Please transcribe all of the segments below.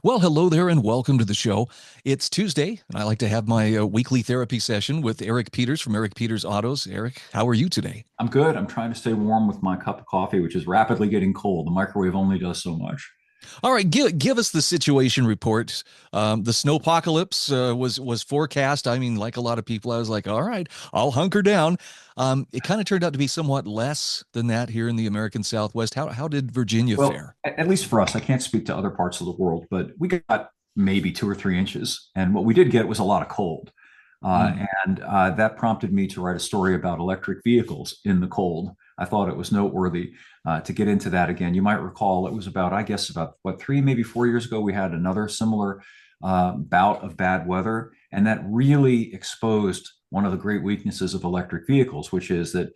Well, hello there and welcome to the show. It's Tuesday, and I like to have my weekly therapy session with Eric Peters from Eric Peters Autos. Eric, how are you today? I'm good. I'm trying to stay warm with my cup of coffee, which is rapidly getting cold. The microwave only does so much. All right, give us the situation report. The snowpocalypse was forecast. I mean, like a lot of people, I was like, all right, I'll hunker down. It kind of turned out to be somewhat less than that here in the American Southwest. How did Virginia Well, fare? at least for us, I can't speak to other parts of the world, but we got maybe 2 or 3 inches. And what we did get was a lot of cold. Mm. And that prompted me to write a story about electric vehicles in the cold. I thought it was noteworthy to get into that again. You might recall it was about, I guess, about what, 3, maybe 4 years ago, we had another similar bout of bad weather. And that really exposed one of the great weaknesses of electric vehicles, which is that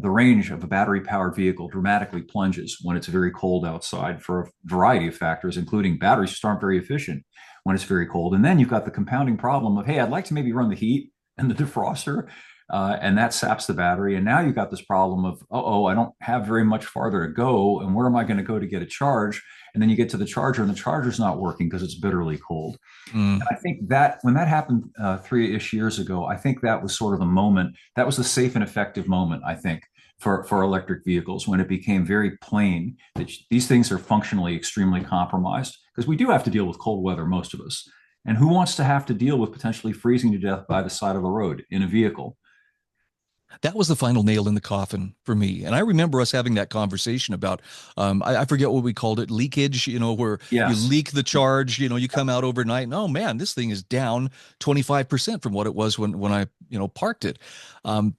the range of a battery powered vehicle dramatically plunges when it's very cold outside for a variety of factors, including batteries just aren't very efficient when it's very cold. And then you've got the compounding problem of, hey, I'd like to maybe run the heat and the defroster, and that saps the battery. And now you've got this problem of, oh, I don't have very much farther to go. And where am I going to go to get a charge? And then you get to the charger, and the charger's not working because it's bitterly cold. Mm. I think that when that happened 3-ish years ago, I think that was sort of the moment. That was the safe and effective moment, I think, for electric vehicles when it became very plain that these things are functionally extremely compromised because we do have to deal with cold weather, most of us. And who wants to have to deal with potentially freezing to death by the side of the road in a vehicle? That was the final nail in the coffin for me. And I remember us having that conversation about, I forget what we called it, leakage, where you Yes. leak the charge, you come out overnight and, oh man, this thing is down 25% from what it was when I, parked it. Um,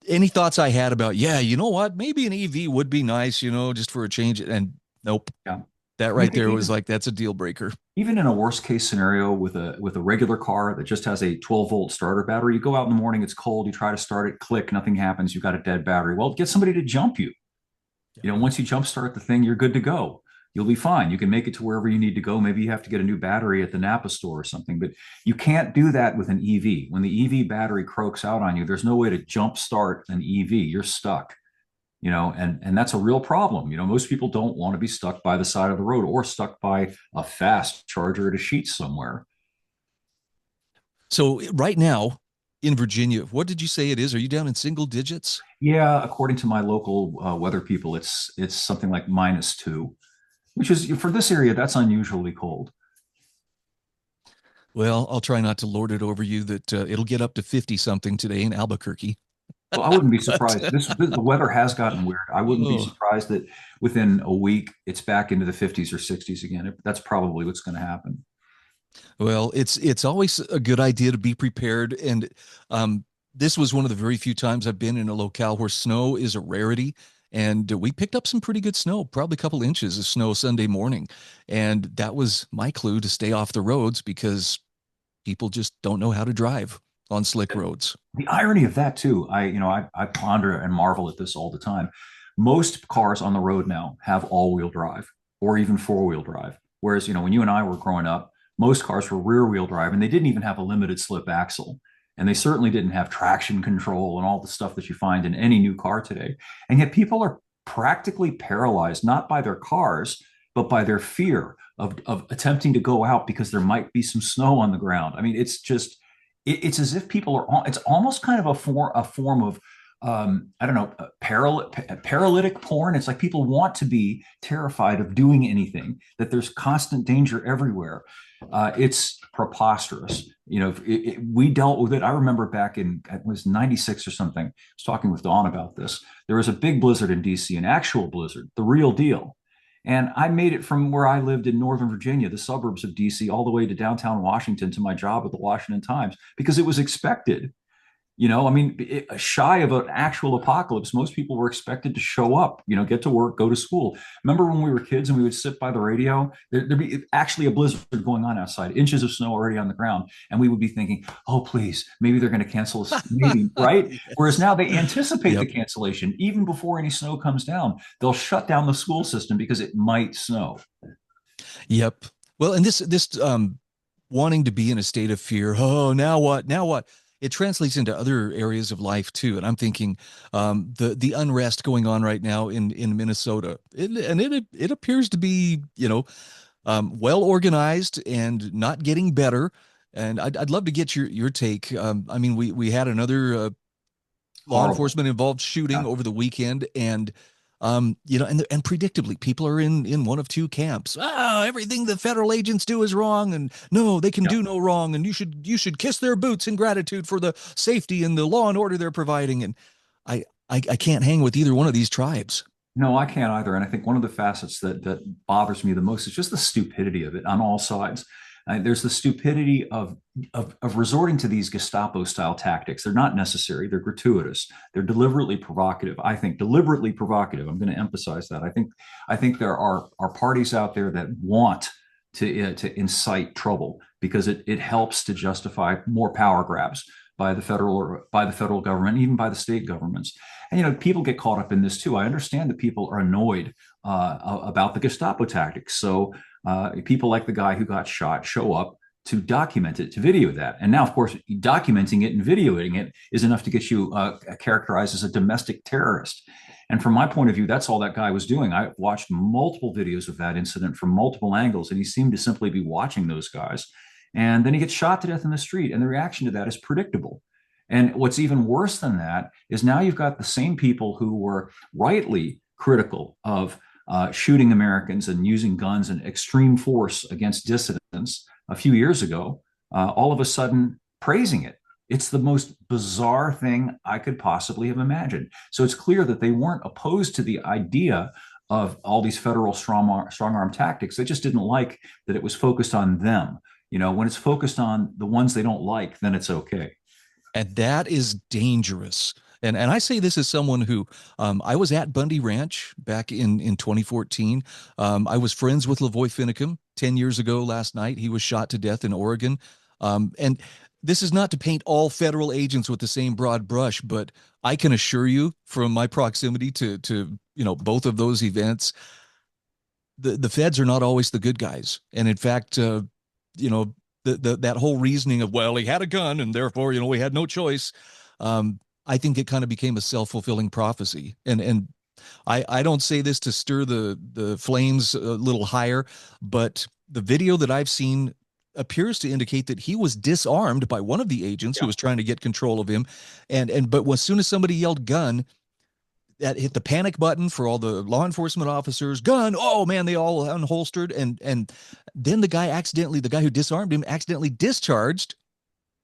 any thoughts I had about, yeah, you know what, maybe an EV would be nice, just for a change. And nope, Yeah. that I mean, right there was like, that's a deal breaker. even in a worst case scenario with a regular car that just has a 12-volt starter battery, you go out in the morning, it's cold, you try to start it, click, nothing happens, you've got a dead battery. Well, get somebody to jump you. Once you jump start the thing, you're good to go. You'll be fine. You can make it to wherever you need to go. Maybe you have to get a new battery at the Napa store or something, but you can't do that with an EV. When the EV battery croaks out on you, there's no way to jump start an EV. You're stuck. And that's a real problem. Most people don't want to be stuck by the side of the road or stuck by a fast charger at a sheet somewhere. So right now in Virginia, what did you say it is? Are you down in single digits? Yeah, according to my local weather people, it's something like -2, which is for this area that's unusually cold. Well, I'll try not to lord it over you that it'll get up to 50 something today in Albuquerque. Well, I wouldn't be But surprised. The weather has gotten weird. I wouldn't be oh, surprised that within a week it's back into the 50s or 60s again. That's probably what's going to happen. well, it's always a good idea to be prepared. And this was one of the very few times I've been in a locale where snow is a rarity. And we picked up some pretty good snow, probably a couple inches of snow Sunday morning. And that was my clue to stay off the roads because people just don't know how to drive on slick roads. The irony of that too, I ponder and marvel at this all the time. Most cars on the road now have all-wheel drive or even four-wheel drive. Whereas, when you and I were growing up, most cars were rear-wheel drive and they didn't even have a limited slip axle. And they certainly didn't have traction control and all the stuff that you find in any new car today. And yet people are practically paralyzed, not by their cars, but by their fear of attempting to go out because there might be some snow on the ground. I mean, it's as if people are, it's almost kind of a form of, I don't know, paralytic porn. It's like people want to be terrified of doing anything, that there's constant danger everywhere. It's preposterous. We dealt with it. I remember back in, it was 96 or something. I was talking with Dawn about this. There was a big blizzard in DC, an actual blizzard, the real deal. And I made it from where I lived in Northern Virginia, the suburbs of DC, all the way to downtown Washington to my job at the Washington Times because it was expected. I mean, shy of an actual apocalypse, most people were expected to show up, get to work, go to school. Remember when we were kids and we would sit by the radio? There'd be actually a blizzard going on outside, inches of snow already on the ground. And we would be thinking, oh, please, maybe they're going to cancel us, maybe, right? Whereas Yes. now they anticipate the Yep. cancellation. Even before any snow comes down, they'll shut down the school system because it might snow. Yep. Well, and this wanting to be in a state of fear. Oh, now what? Now what? It translates into other areas of life too. And I'm thinking the unrest going on right now in Minnesota. And it appears to be, well organized and not getting better. And I'd love to get your take. I mean, we had another law Horrible. enforcement involved shooting Yeah. over the weekend, and and predictably, people are in one of two camps. Ah, everything the federal agents do is wrong, and no, they can Yeah. do no wrong, and you should kiss their boots in gratitude for the safety and the law and order they're providing. And I can't hang with either one of these tribes. No, I can't either. And I think one of the facets that bothers me the most is just the stupidity of it on all sides. There's the stupidity of resorting to these Gestapo style tactics. They're not necessary. They're gratuitous. They're deliberately provocative. I think deliberately provocative. I'm going to emphasize that. I think there are parties out there that want to incite trouble because it helps to justify more power grabs by the federal government, even by the state governments. And people get caught up in this too. I understand that people are annoyed about the Gestapo tactics. So people like the guy who got shot show up to document it, to video that. And now, of course, documenting it and videoing it is enough to get you characterized as a domestic terrorist. And from my point of view, that's all that guy was doing. I watched multiple videos of that incident from multiple angles, and he seemed to simply be watching those guys. And then he gets shot to death in the street, and the reaction to that is predictable. And what's even worse than that is now you've got the same people who were rightly critical of shooting Americans and using guns and extreme force against dissidents a few years ago, all of a sudden praising it. It's the most bizarre thing I could possibly have imagined. So it's clear that they weren't opposed to the idea of all these federal strong arm tactics. They just didn't like that it was focused on them. When it's focused on the ones they don't like, then it's okay. And that is dangerous. And I say this as someone who I was at Bundy Ranch back in 2014. I was friends with Lavoy Finicum 10 years ago last night. He was shot to death in Oregon. And this is not to paint all federal agents with the same broad brush, but I can assure you from my proximity to both of those events, the feds are not always the good guys. And in fact, you know, that whole reasoning of, well, he had a gun and therefore, we had no choice. I think it kind of became a self-fulfilling prophecy. And I don't say this to stir the flames a little higher, but the video that I've seen appears to indicate that he was disarmed by one of the agents who Yeah. was trying to get control of him. But as soon as somebody yelled gun, that hit the panic button for all the law enforcement officers. Gun! Oh man, they all unholstered, and then the guy who disarmed him, accidentally discharged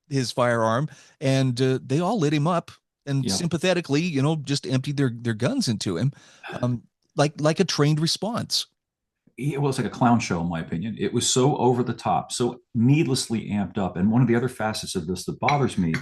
his firearm, and they all lit him up and Yeah. sympathetically, just emptied their guns into him, um, like a trained response. It was like a clown show, in my opinion. It was so over the top, so needlessly amped up. And one of the other facets of this that bothers me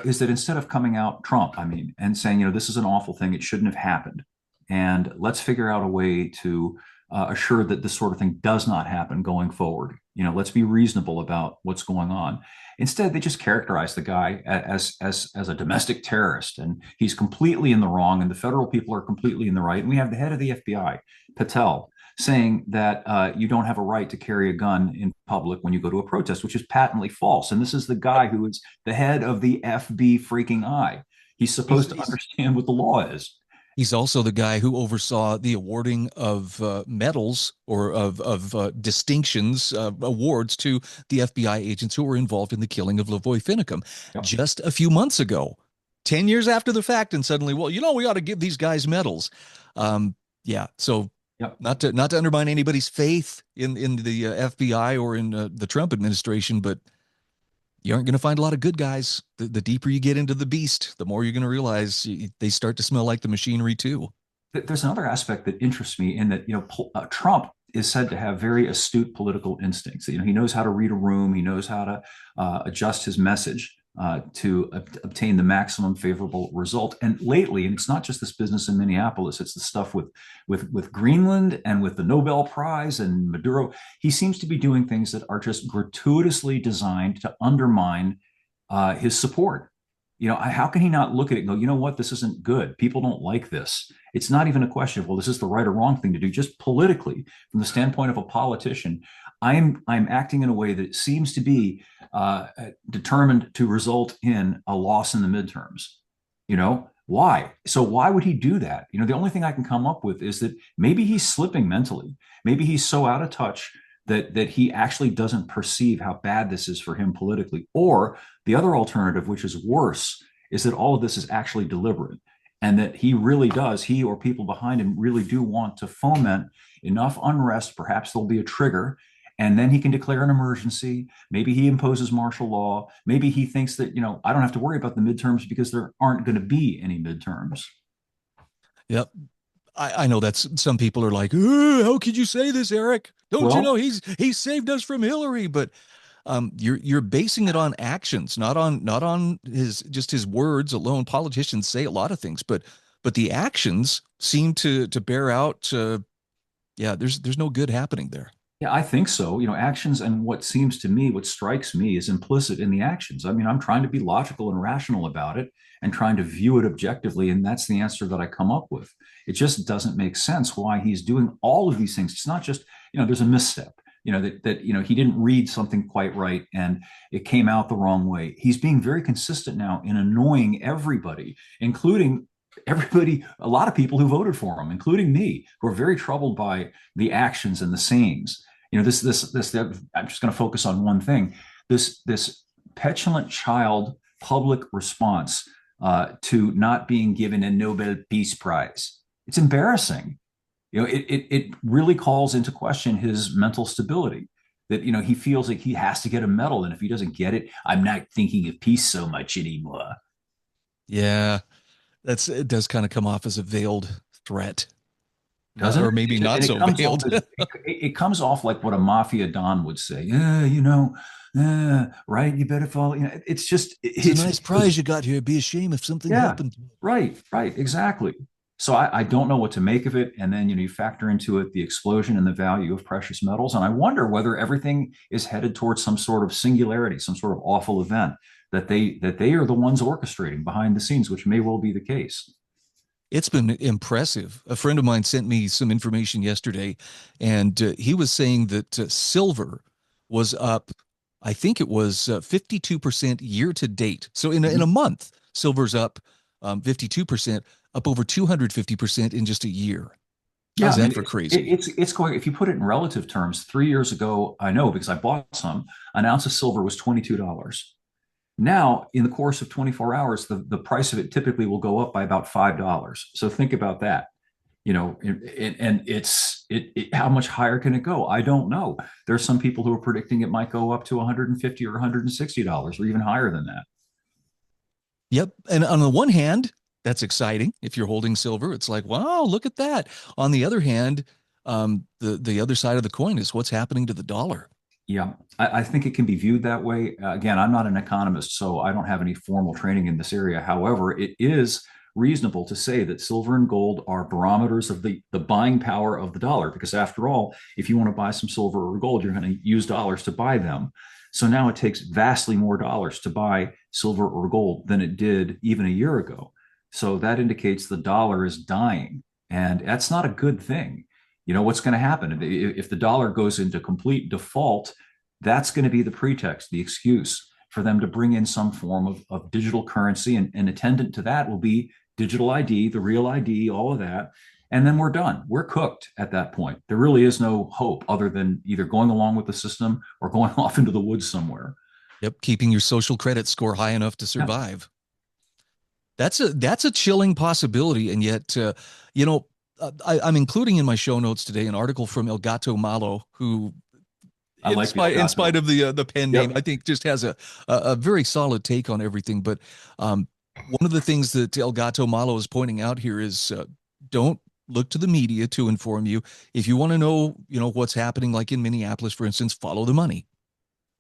is that instead of coming out Trump, I mean, and saying, this is an awful thing, it shouldn't have happened, and let's figure out a way to assure that this sort of thing does not happen going forward. Let's be reasonable about what's going on. Instead, they just characterize the guy as a domestic terrorist, and he's completely in the wrong, and the federal people are completely in the right. And we have the head of the FBI, Patel, saying that you don't have a right to carry a gun in public when you go to a protest, which is patently false. And this is the guy who is the head of the FB freaking I. He's He's, supposed to he's understand what the law is. He's also the guy who oversaw the awarding of medals or of distinctions, awards to the FBI agents who were involved in the killing of Lavoy Finicum Yep. just a few months ago, 10 years after the fact. And suddenly, well, we ought to give these guys medals. Yeah. So Yep. not to undermine anybody's faith in the FBI or in the Trump administration, but you aren't going to find a lot of good guys. The deeper you get into the beast, the more you're going to realize they start to smell like the machinery too. There's another aspect that interests me in that, Trump is said to have very astute political instincts. He knows how to read a room. He knows how to adjust his message to obtain the maximum favorable result. And lately, and it's not just this business in Minneapolis, it's the stuff with Greenland and with the Nobel Prize and Maduro. He seems to be doing things that are just gratuitously designed to undermine his support. How can he not look at it and go, you know what, this isn't good. People don't like this. It's not even a question of, well, this is the right or wrong thing to do. Just politically, from the standpoint of a politician, I'm acting in a way that seems to be determined to result in a loss in the midterms. Why? So why would he do that? The only thing I can come up with is that maybe he's slipping mentally. Maybe he's so out of touch that he actually doesn't perceive how bad this is for him politically. Or the other alternative, which is worse, is that all of this is actually deliberate and that he really does, he or people behind him really do want to foment enough unrest. Perhaps there'll be a trigger, and then he can declare an emergency. Maybe he imposes martial law. Maybe he thinks that, I don't have to worry about the midterms because there aren't going to be any midterms. Yep. I know that's some people are like, how could you say this, Eric? Don't you know Well, he's saved us from Hillary? But you're basing it on actions, not on his just his words alone. Politicians say a lot of things, but the actions seem to bear out. Yeah, there's no good happening there. yeah, I think so. Actions, and what seems to me, what strikes me is implicit in the actions. I mean, I'm trying to be logical and rational about it and trying to view it objectively. And that's the answer that I come up with. It just doesn't make sense why he's doing all of these things. It's not just, there's a misstep, that he didn't read something quite right and it came out the wrong way. He's being very consistent now in annoying everybody, including everybody, a lot of people who voted for him, including me, who are very troubled by the actions and the sayings. I'm just going to focus on one thing. This petulant child public response to not being given a Nobel Peace Prize. It's embarrassing. It really calls into question his mental stability. That he feels like he has to get a medal, and if he doesn't get it, I'm not thinking of peace so much anymore. Yeah, it does kind of come off as a veiled threat, not, Doesn't or maybe it? not And it so comes off veiled. as it comes off like what a mafia don would say. Yeah, right. You better follow. It's just It's a nice prize you got here. It'd be a shame if something yeah, happened. right, exactly. So I don't know what to make of it. And then you factor into it the explosion and the value of precious metals, and I wonder whether everything is headed towards some sort of singularity, some sort of awful event that they are the ones orchestrating behind the scenes, which may well be the case. It's been impressive. A friend of mine sent me some information yesterday, and he was saying that silver was up, I think it was 52% year to date. So in a Mhm. month, silver's up 52%, up over 250% in just a year. Yeah, How's I mean, that for it, crazy? it's going. If you put it in relative terms, 3 years ago, I know because I bought some. An ounce of silver was $22. Now, in the course of 24 hours, the price of it typically will go up by about $5. So think about that. And how much higher can it go? I don't know. There's some people who are predicting it might go up to 150 or $160 or even higher than that. Yep. And on the one hand, that's exciting. If you're holding silver, it's like, wow, look at that. On the other hand, the other side of the coin is what's happening to the dollar. Yeah, I think it can be viewed that way. Again, I'm not an economist, so I don't have any formal training in this area. However, it is reasonable to say that silver and gold are barometers of the buying power of the dollar, because after all, if you want to buy some silver or gold, you're going to use dollars to buy them. So now it takes vastly more dollars to buy silver or gold than it did even a year ago. So that indicates the dollar is dying, and that's not a good thing. What's going to happen if the dollar goes into complete default? That's going to be the pretext, the excuse for them to bring in some form of digital currency, and attendant to that will be digital ID, the real ID, all of that. And then we're done. We're cooked at that point. There really is no hope other than either going along with the system or going off into the woods somewhere. Yep, keeping your social credit score high enough to Yeah, survive. That's a chilling possibility, and yet, I'm including in my show notes today an article from El Gato Malo, who, I like the in spite Elgato. of the pen name, I Yep. think just has a very solid take on everything. But um, one of the things that El Gato Malo is pointing out here is don't look to the media to inform you. If you want to know, what's happening, like in Minneapolis, for instance, follow the money.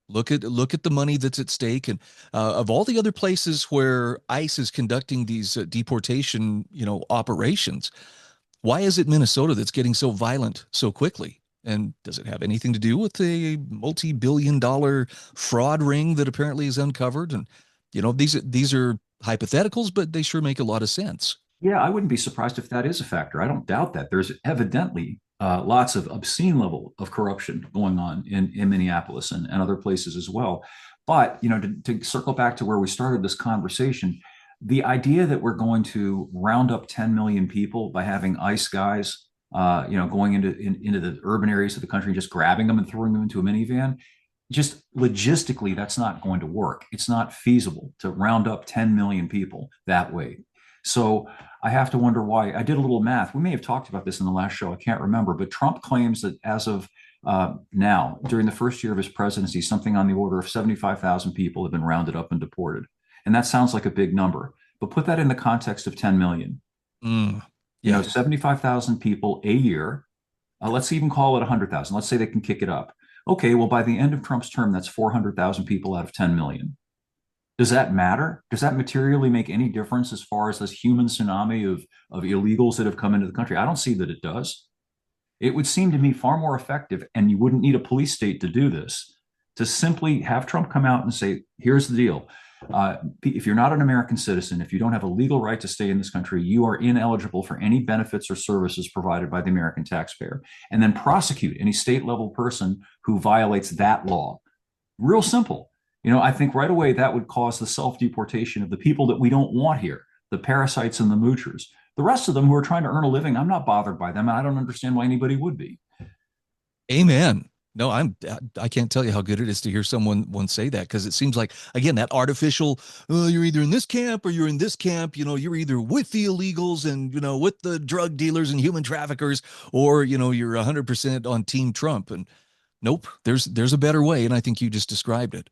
Look at the money that's at stake, and of all the other places where ICE is conducting these deportation, operations, why is it Minnesota that's getting so violent so quickly? And does it have anything to do with a multi-billion-dollar fraud ring that apparently is uncovered? And these are hypotheticals, but they sure make a lot of sense. Yeah, I wouldn't be surprised if that is a factor. I don't doubt that. There's evidently lots of obscene level of corruption going on in Minneapolis and other places as well. But to circle back to where we started this conversation, the idea that we're going to round up 10 million people by having ICE guys going into the urban areas of the country, just grabbing them and throwing them into a minivan. Just logistically, that's not going to work. It's not feasible to round up 10 million people that way. So I have to wonder why. I did a little math. We may have talked about this in the last show. I can't remember, but Trump claims that as of now, during the first year of his presidency, something on the order of 75,000 people have been rounded up and deported. And that sounds like a big number, but put that in the context of 10 million. Mm, yeah. 75,000 people a year. Let's even call it 100,000. Let's say they can kick it up. Okay, well, by the end of Trump's term, that's 400,000 people out of 10 million. Does that matter? Does that materially make any difference as far as this human tsunami of illegals that have come into the country? I don't see that it does. It would seem to me far more effective, and you wouldn't need a police state to do this, to simply have Trump come out and say, here's the deal. If you're not an American citizen, if you don't have a legal right to stay in this country, you are ineligible for any benefits or services provided by the American taxpayer. And then prosecute any state level person who violates that law. Real simple. I think right away that would cause the self deportation of the people that we don't want here, the parasites and the moochers. The rest of them who are trying to earn a living, I'm not bothered by them. And I don't understand why anybody would be. Amen. No, I can't tell you how good it is to hear someone say that, because it seems like, again, that artificial, you're either in this camp or you're in this camp, you're either with the illegals and, with the drug dealers and human traffickers, or, you're 100% on Team Trump. And nope, there's a better way. And I think you just described it.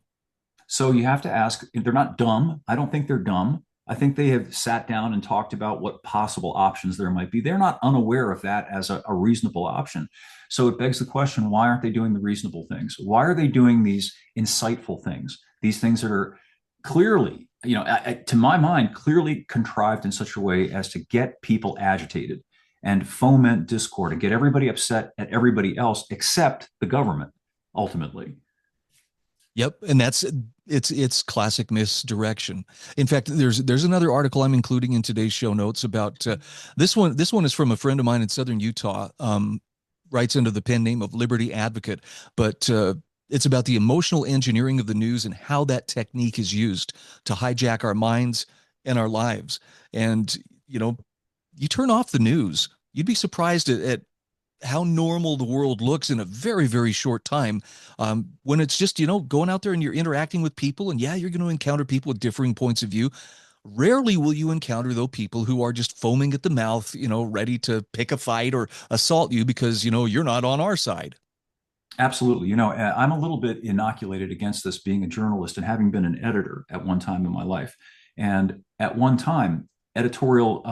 So you have to ask, they're not dumb. I don't think they're dumb. I think they have sat down and talked about what possible options there might be. They're not unaware of that as a reasonable option. So it begs the question, why aren't they doing the reasonable things? Why are they doing these insightful things? These things that are clearly, to my mind, clearly contrived in such a way as to get people agitated and foment discord and get everybody upset at everybody else except the government, ultimately. Yep, and it's classic misdirection. In fact, there's another article I'm including in today's show notes about this one. This one is from a friend of mine in Southern Utah. Writes under the pen name of Liberty Advocate, but it's about the emotional engineering of the news and how that technique is used to hijack our minds and our lives. And you turn off the news, you'd be surprised at how normal the world looks in a very, very short time. When it's just, going out there and you're interacting with people, and yeah, you're going to encounter people with differing points of view. Rarely will you encounter, though, people who are just foaming at the mouth, ready to pick a fight or assault you because, you're not on our side. Absolutely. I'm a little bit inoculated against this being a journalist and having been an editor at one time in my life. And at one time, editorial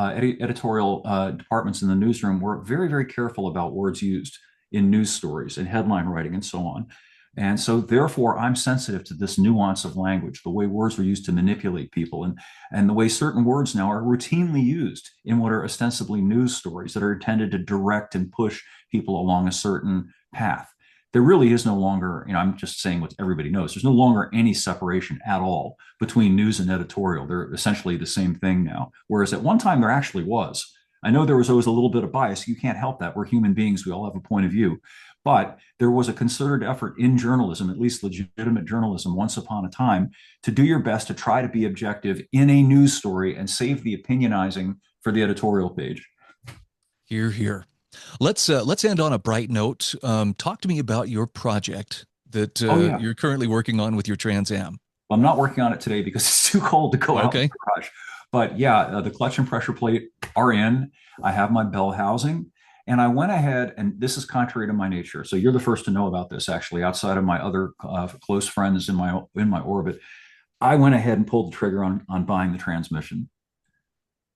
departments in the newsroom were very, very careful about words used in news stories and headline writing and so on. And so, therefore, I'm sensitive to this nuance of language, the way words are used to manipulate people, and the way certain words now are routinely used in what are ostensibly news stories that are intended to direct and push people along a certain path. There really is no longer, I'm just saying what everybody knows, there's no longer any separation at all between news and editorial. They're essentially the same thing now. Whereas at one time there actually was. I know there was always a little bit of bias. You can't help that. We're human beings. We all have a point of view. But there was a concerted effort in journalism, at least legitimate journalism, once upon a time, to do your best to try to be objective in a news story and save the opinionizing for the editorial page. Here, here. Let's end on a bright note. Talk to me about your project that Oh, yeah. you're currently working on with your Trans Am. Well, I'm not working on it today because it's too cold to go out in the Okay. garage. But yeah, the clutch and pressure plate are in. I have my bell housing. And I went ahead, and this is contrary to my nature. So you're the first to know about this, actually, outside of my other close friends in my orbit. I went ahead and pulled the trigger on buying the transmission.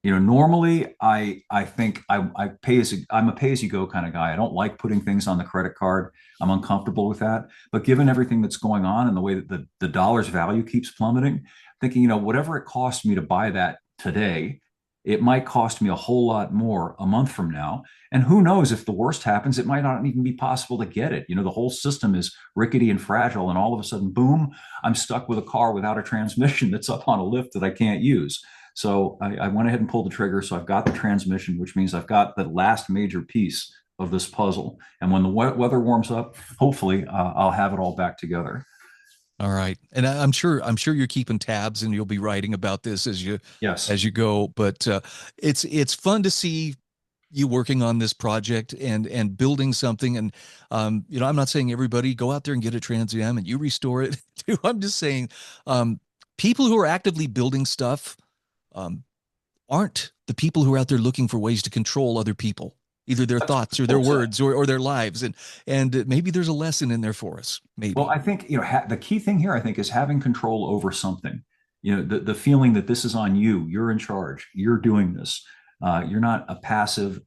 Normally I think I'm a pay as you go kind of guy. I don't like putting things on the credit card. I'm uncomfortable with that. But given everything that's going on and the way that the dollar's value keeps plummeting, thinking, whatever it costs me to buy that today, it might cost me a whole lot more a month from now. And who knows, if the worst happens, it might not even be possible to get it. The whole system is rickety and fragile, and all of a sudden, boom, I'm stuck with a car without a transmission that's up on a lift that I can't use. So I went ahead and pulled the trigger. So I've got the transmission, which means I've got the last major piece of this puzzle. And when the weather warms up, hopefully I'll have it all back together. All right. And I'm sure you're keeping tabs and you'll be writing about this as you Yes. as you go. But it's fun to see you working on this project and building something. And I'm not saying everybody go out there and get a Trans Am and you restore it. I'm just saying, um, people who are actively building stuff um, aren't the people who are out there looking for ways to control other people, either their That's thoughts or their well said. words or their lives. And maybe there's a lesson in there for us. Well, Maybe. I think the key thing here, I think, is having control over something. The feeling that this is on you. You're in charge. You're doing this. You're not a passive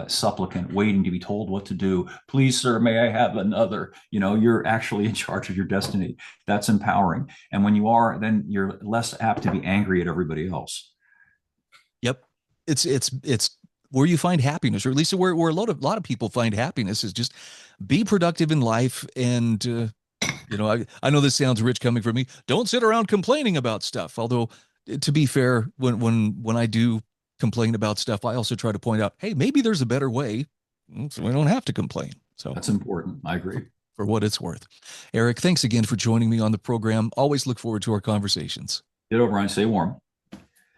supplicant waiting to be told what to do. Please, sir, may I have another? You're actually in charge of your destiny. That's empowering. And when you are, then you're less apt to be angry at everybody else. Yep. It's where you find happiness, or at least where a lot of people find happiness is just be productive in life. And I know this sounds rich coming from me. Don't sit around complaining about stuff. Although, to be fair, when I do complain about stuff, I also try to point out, hey, maybe there's a better way, so we don't have to complain. So, That's important. I agree. for what it's worth, Eric, thanks again for joining me on the program. Always look forward to our conversations. Ditto, Brian. Stay warm.